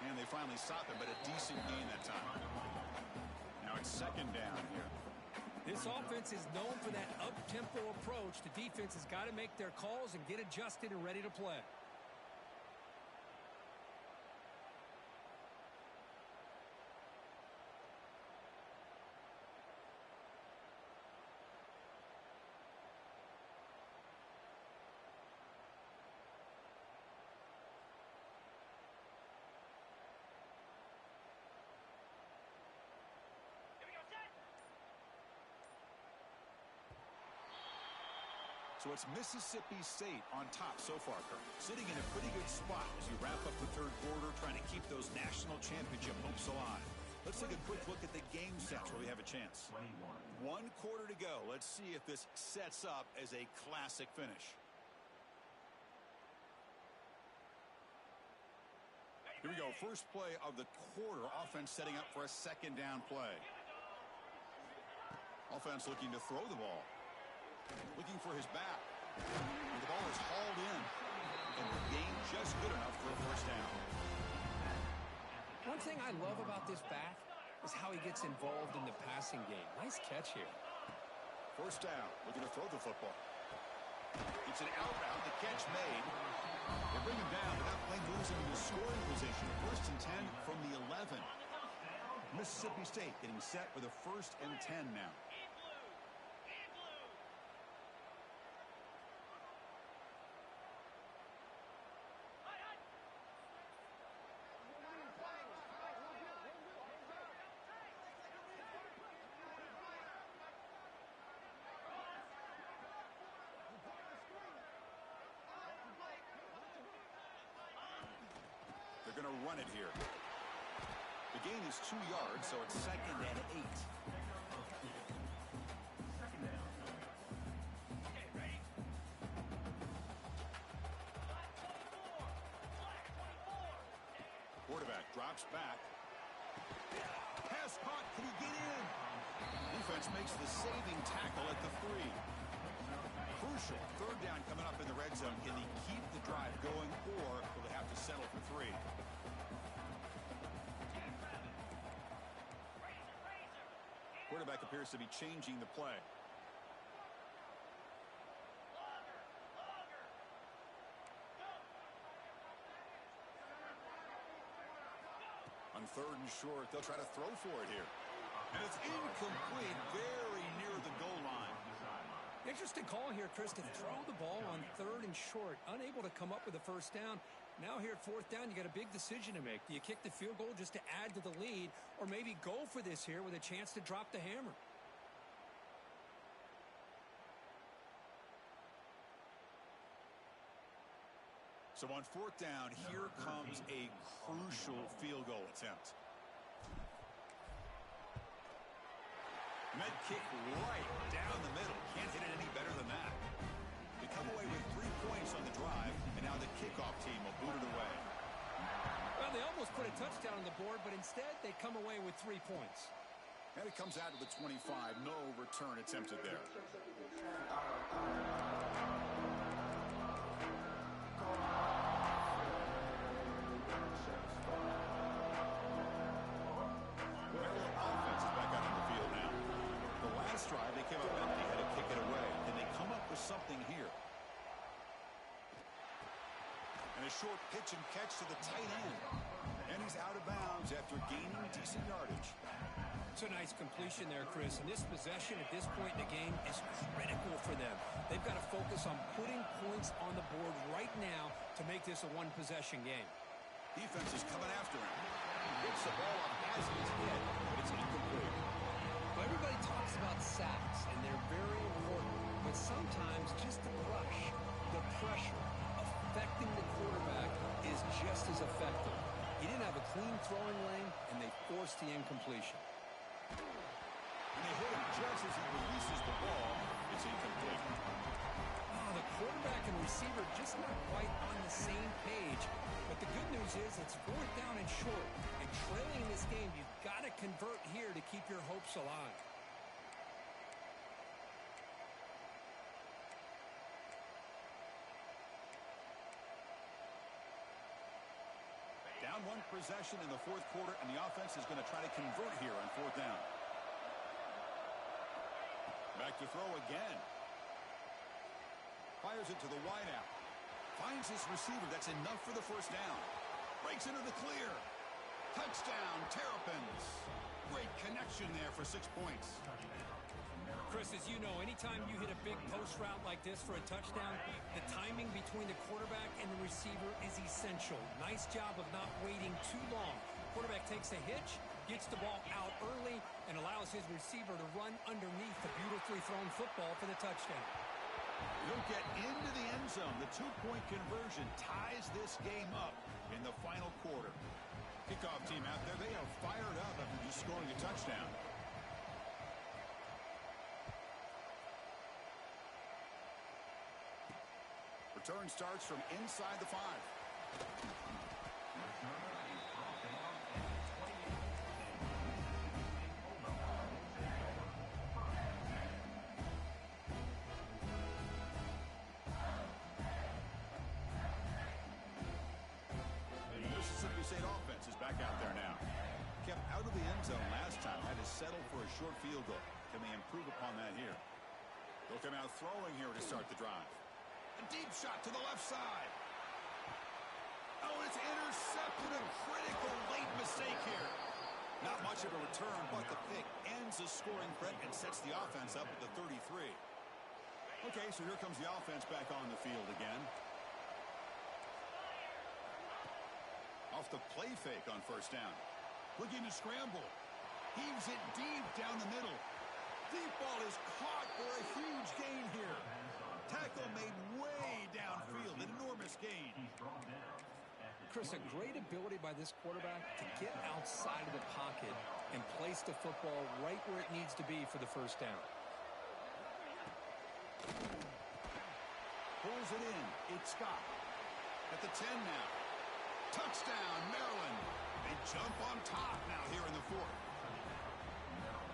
And they finally stopped him, but a decent gain that time. Now it's second down here. This offense is known for that up-tempo approach. The defense has got to make their calls and get adjusted and ready to play. So it's Mississippi State on top so far, Kirk. Sitting in a pretty good spot as you wrap up the third quarter, trying to keep those national championship hopes alive. Let's take a quick look at the game sets where we have a chance. 1 quarter to go. Let's see if this sets up as a classic finish. Here we go. First play of the quarter. Offense setting up for a second down play. Offense looking to throw the ball. Looking for his back. And the ball is hauled in. And the game just good enough for a first down. One thing I love about this back is how he gets involved in the passing game. Nice catch here. First down. Looking to throw the football. It's an out route. The catch made. They bring him down. But that play moves him into scoring position. First and 10 from the 11. Mississippi State getting set for the first and 10 now. They're going to run it here. The gain is 2 yards, so it's second and 8. Quarterback drops back. Pass caught. Can he get in? Defense makes the saving tackle at the 3. Crucial. Third down coming up in the red zone. Can they keep the drive going, or will they have to settle for 3? Quarterback appears to be changing the play. On third and short, they'll try to throw for it here. And it's incomplete, very near the goal line. Interesting call here, Chris, to throw the ball on third and short. Unable to come up with a first down. Now here at fourth down, you got a big decision to make. Do you kick the field goal just to add to the lead, or maybe go for this here with a chance to drop the hammer? So on fourth down, here comes a crucial field goal attempt. Cement kick right down the middle. Can't hit it any better than that. They come away with 3 points on the drive, and now the kickoff team will boot it away. Well, they almost put a touchdown on the board, but instead they come away with 3 points. And it comes out to the 25. No return attempted there. Maryland offense is back out on the field now. The last drive, they came up empty, had to kick it away. Can they come up with something here? And a short pitch and catch to the tight end. And he's out of bounds after gaining decent yardage. It's a nice completion there, Chris. And this possession at this point in the game is critical for them. They've got to focus on putting points on the board right now to make this a one-possession game. Defense is coming after him. He hits the ball up as his head, but it's incomplete. Well, everybody talks about sacks, and they're very important. But sometimes just the rush, the pressure, affecting the quarterback is just as effective. He didn't have a clean throwing lane, and they forced the incompletion. And they hit him just as he releases the ball. It's incomplete. Oh, the quarterback and receiver just not quite on the same page. But the good news is it's 4th down and short. And trailing in this game, you've got to convert here to keep your hopes alive. Down 1 possession in the 4th quarter, and the offense is going to try to convert here on 4th down. Back to throw again. Fires it to the wideout. Finds his receiver. That's enough for the 1st down. Breaks into the clear. Touchdown, Terrapins. Great connection there for 6 points. Chris, as you know, anytime you hit a big post route like this for a touchdown, the timing between the quarterback and the receiver is essential. Nice job of not waiting too long. Quarterback takes a hitch, gets the ball out early, and allows his receiver to run underneath the beautifully thrown football for the touchdown. He'll get into the end zone. The 2-point conversion ties this game up in the final quarter. Kickoff team out there, they are fired up after just scoring a touchdown. Return starts from inside the 5. Mississippi State offense is back out there now. Kept out of the end zone last time, had to settle for a short field goal. Can they improve upon that here? They'll come out throwing here to start the drive. A deep shot to the left side. Oh, it's intercepted. A critical late mistake here. Not much of a return, but the pick ends the scoring threat and sets the offense up at the 33. Okay, so here comes the offense back on the field again. Off the play fake on 1st down. Looking to scramble. Heaves it deep down the middle. Deep ball is caught for a huge gain here. Tackle made way downfield. An enormous gain. Chris, a great ability by this quarterback to get outside of the pocket and place the football right where it needs to be for the 1st down. Pulls it in. It's Scott. At the 10 now. Touchdown, Maryland. They jump on top now here in the 4th.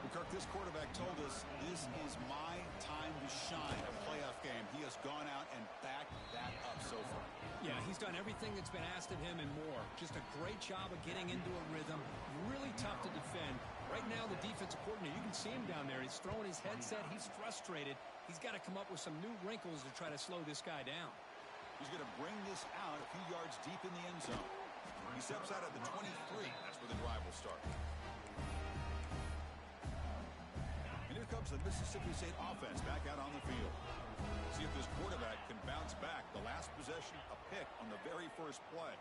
Well, Kirk, this quarterback told us this is my time to shine. A playoff game. He has gone out and backed that up so far. Yeah, he's done everything that's been asked of him and more. Just a great job of getting into a rhythm. Really tough to defend. Right now, the defensive coordinator, you can see him down there. He's throwing his headset. He's frustrated. He's got to come up with some new wrinkles to try to slow this guy down. He's going to bring this out a few yards deep in the end zone. He steps out at the 23. That's where the drive will start. And here comes the Mississippi State offense back out on the field. See if this quarterback can bounce back. The last possession, a pick on the very first play.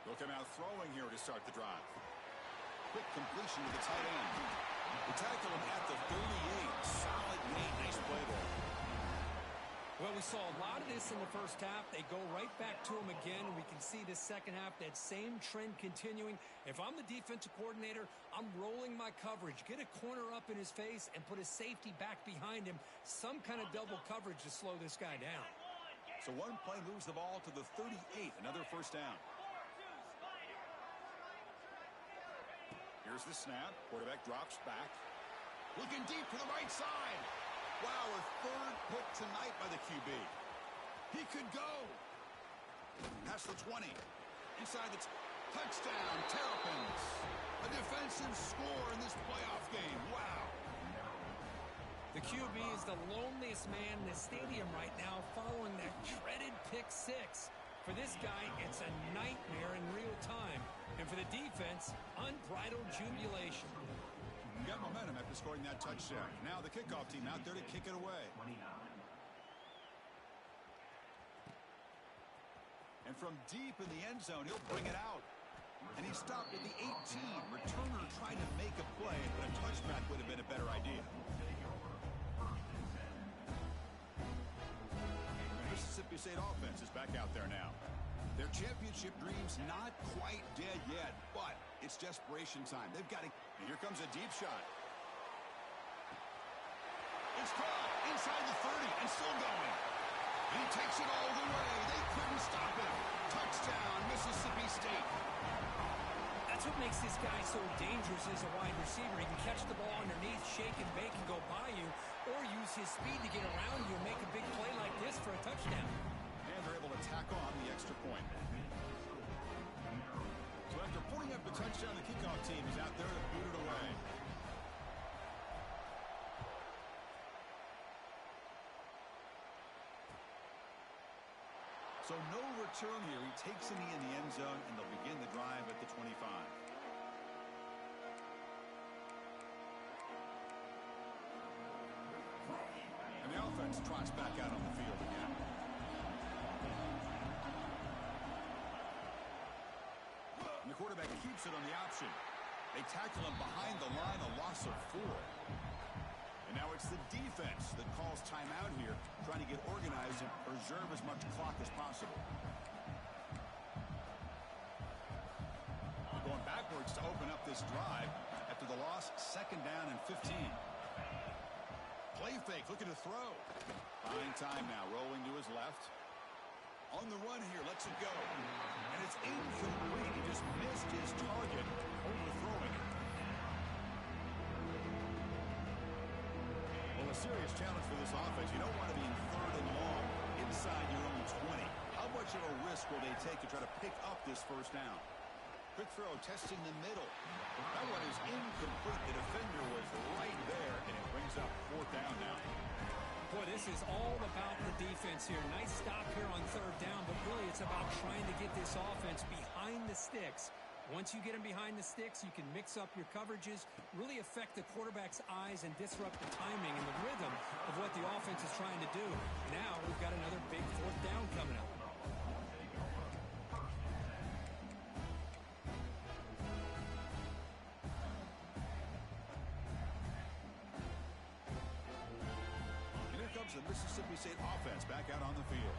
They'll come out throwing here to start the drive. Quick completion to the tight end. They tackle him at the 38. Solid gain. Nice play there. Well, we saw a lot of this in the first half. They go right back to him again, and we can see the second half, that same trend continuing. If I'm the defensive coordinator, I'm rolling my coverage. Get a corner up in his face and put a safety back behind him. Some kind of double coverage to slow this guy down. So one play moves the ball to the 38, another first down. Here's the snap. Quarterback drops back. Looking deep to the right side. Wow, a third pick tonight by the QB. He could go. Past the 20. Inside the touchdown. Terrapins. A defensive score in this playoff game. Wow. The QB is the loneliest man in the stadium right now following that dreaded pick six. For this guy, it's a nightmare in real time. And for the defense, unbridled jubilation. Got momentum after scoring that touchdown. Now the kickoff team out there to kick it away. And from deep in the end zone, he'll bring it out. And he stopped at the 18. Returner trying to make a play, but a touchback would have been a better idea. The Mississippi State offense is back out there now. Their championship dreams not quite dead yet, but it's desperation time. They've got to... And here comes a deep shot. It's caught inside the 30 and still going. And he takes it all the way. They couldn't stop him. Touchdown, Mississippi State. That's what makes this guy so dangerous as a wide receiver. He can catch the ball underneath, shake and bake, and go by you, or use his speed to get around you and make a big play like this for a touchdown. And they're able to tack on the extra point. So after putting up the touchdown, the kickoff team is out there to boot it away. So no return here. He takes a knee in the end zone, and they'll begin the drive at the 25. And the offense trots back out on the field again. And the quarterback keeps it on the option. They tackle him behind the line, a loss of 4. And now it's the defense that calls timeout here, trying to get organized and preserve as much clock as possible. Going backwards to open up this drive after the loss, second down and 15. Play fake, looking to throw. Buying time now, rolling to his left. On the run here, lets it go. And it's incomplete. He just missed his target, overthrowing it. Well, a serious challenge for this offense. You don't want to be in third and long inside your own 20. How much of a risk will they take to try to pick up this first down? Quick throw, testing the middle. That one is incomplete. The defender was right there, and it brings up fourth down now. Boy, this is all about the defense here. Nice stop here on third down, but really it's about trying to get this offense behind the sticks. Once you get them behind the sticks, you can mix up your coverages, really affect the quarterback's eyes and disrupt the timing and the rhythm of what the offense is trying to do. Now we've got another big fourth down coming up. The Mississippi State offense back out on the field.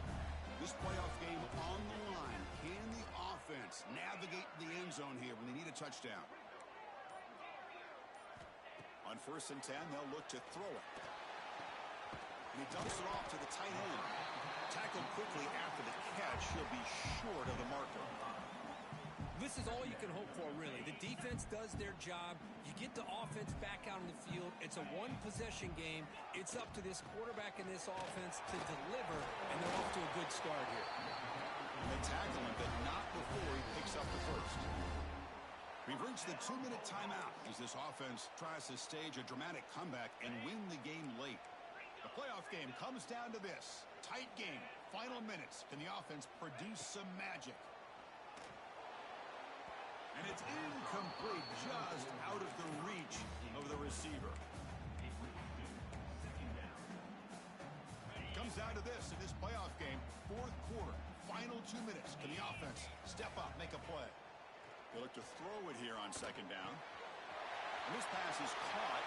This playoff game on the line. Can the offense navigate the end zone here when they need a touchdown? On 1st and 10, they'll look to throw it. And he dumps it off to the tight end. Tackled quickly after the catch. He'll be short of the marker. This is all you can hope for, really. The defense does their job. You get the offense back out on the field. It's a one-possession game. It's up to this quarterback and this offense to deliver, and they're off to a good start here. And they tackle him, but not before he picks up the first. We've reached the 2-minute timeout as this offense tries to stage a dramatic comeback and win the game late. The playoff game comes down to this. Tight game, final minutes. Can the offense produce some magic? And it's incomplete, just out of the reach of the receiver. Comes down to this in this playoff game, fourth quarter, final 2 minutes. Can the offense step up, make a play? They look to throw it here on second down. And this pass is caught.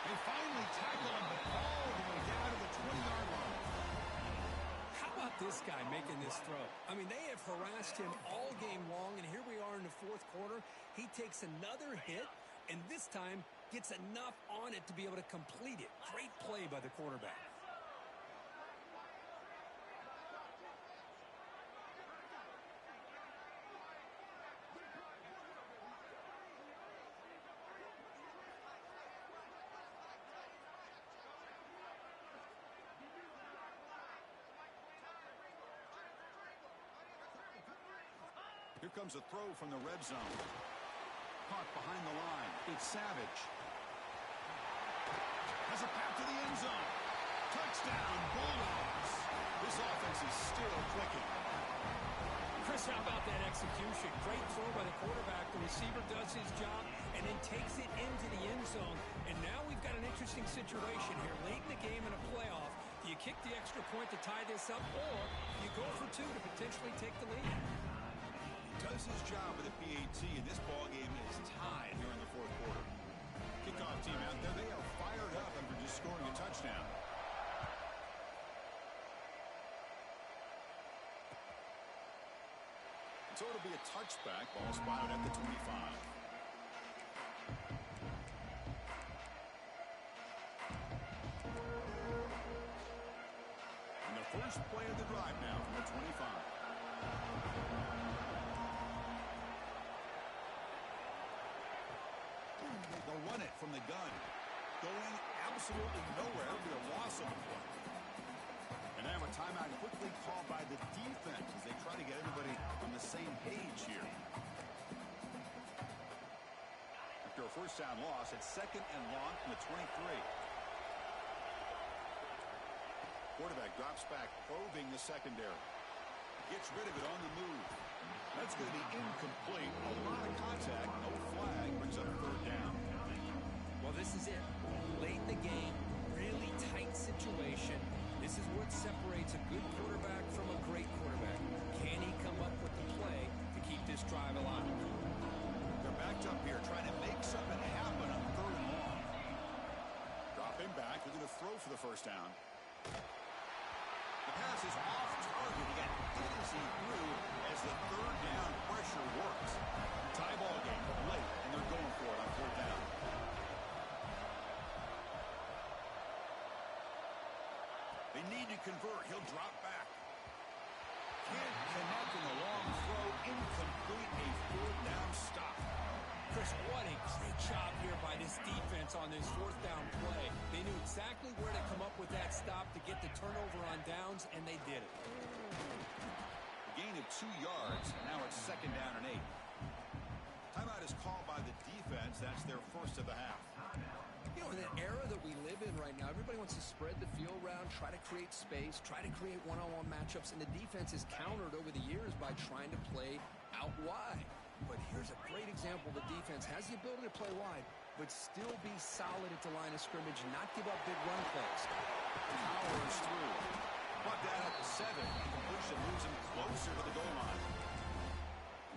They finally tackle him, but all the way down to the this guy making this throw. I mean, they have harassed him all game long, and here we are in the fourth quarter. He takes another hit, and this time gets enough on it to be able to complete it. Great play by the quarterback. Here comes a throw from the red zone. Caught behind the line. It's Savage. Has a path to the end zone. Touchdown, Bulldogs. This offense is still clicking. Chris, how about that execution? Great throw by the quarterback. The receiver does his job and then takes it into the end zone. And now we've got an interesting situation here. Late in the game in a playoff, do you kick the extra point to tie this up, or you go for two to potentially take the lead? Does his job with the PAT, and this ball game is tied here in the fourth quarter. Kickoff team out there, they are fired up after just scoring a touchdown. So it'll be a touchback, ball spotted at the 25. And the first play of the drive now from the 25. They'll run it from the gun. Going absolutely nowhere. It'll be a loss of a play. And now a timeout quickly called by the defense as they try to get everybody on the same page here. After a first down loss, it's second and long from the 23. Quarterback drops back, probing the secondary. Gets rid of it on the move. That's going to be incomplete. A lot of contact, no flag, brings up third down. Well, this is it. Late in the game, really tight situation. This is what separates a good quarterback from a great quarterback. Can he come up with the play to keep this drive alive? They're backed up here trying to make something happen on third and long. Drop him back. They're going to throw for the first down. The pass is off target. He got hit as he threw as the third down pressure works. Tie ball game late, and they're going for it on fourth down. They need to convert. He'll drop back. Can't connect in the long throw. Incomplete. A fourth down stop. Chris, what a great job here by this defense on this fourth down play. They knew exactly where to come up with that stop to get the turnover on downs, and they did it. A gain of 2 yards. Now it's second down and 8. Timeout is called by the defense. That's their first of the half. You know, in the era that we live in right now, everybody wants to spread the field around, try to create space, try to create one-on-one matchups, and the defense is countered over the years by trying to play out wide. But here's a great example. The defense has the ability to play wide, but still be solid at the line of scrimmage and not give up big run plays. Powers through. Brought down at the 7. Completion moves him closer to the goal line.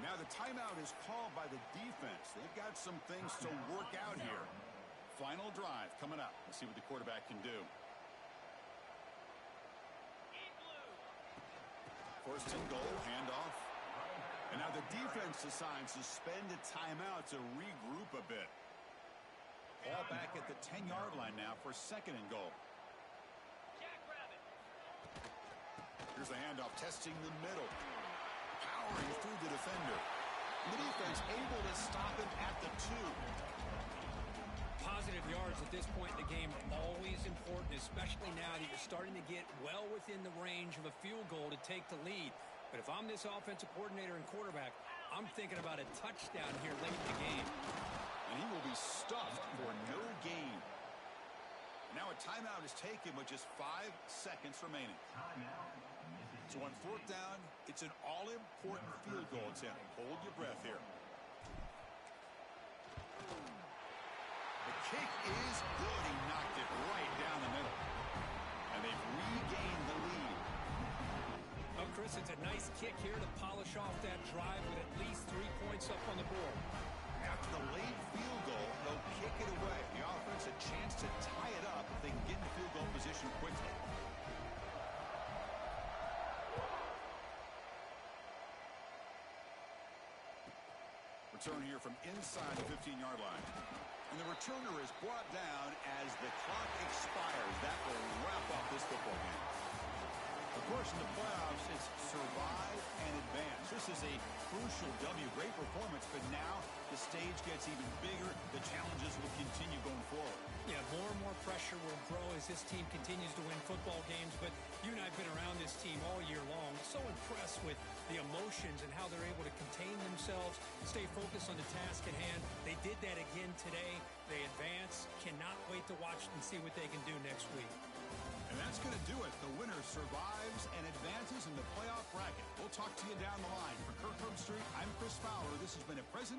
Now the timeout is called by the defense. They've got some things to work out here. Final drive coming up. Let's see what the quarterback can do. First and goal, handoff. And now the defense decides to spend a timeout to regroup a bit. Ball back at the 10-yard line now for second and goal. Here's the handoff, testing the middle. Powering through the defender. And the defense able to stop him at the 2. Positive yards at this point in the game are always important, especially now that you're starting to get well within the range of a field goal to take the lead. But if I'm this offensive coordinator and quarterback, I'm thinking about a touchdown here late in the game. And he will be stuffed for no gain. Now a timeout is taken with just 5 seconds remaining. So on fourth down, it's an all-important field goal attempt. Hold your breath here. The kick is good. He knocked it right down the middle. And they've regained the lead. Oh, Chris, it's a nice kick here to polish off that drive with at least 3 points up on the board. After the late field goal, they'll kick it away. The offense a chance to tie it up if they can get in field goal position quickly. Return here from inside the 15-yard line. And the returner is brought down as the clock expires. That will wrap up this football game. Of course, in the playoffs, it's survive and advance. This is a crucial W. Great performance, but now the stage gets even bigger. The challenges will continue going forward. Yeah, more and more pressure will grow as this team continues to win football games. But you and I have been around this team all year long. So impressed with the emotions and how they're able to contain themselves, stay focused on the task at hand. They did that again today. They advance. Cannot wait to watch and see what they can do next week. And that's going to do it. The winner survives and advances in the playoff bracket. We'll talk to you down the line. For Kirk Herbstreit, I'm Chris Fowler. This has been a presentation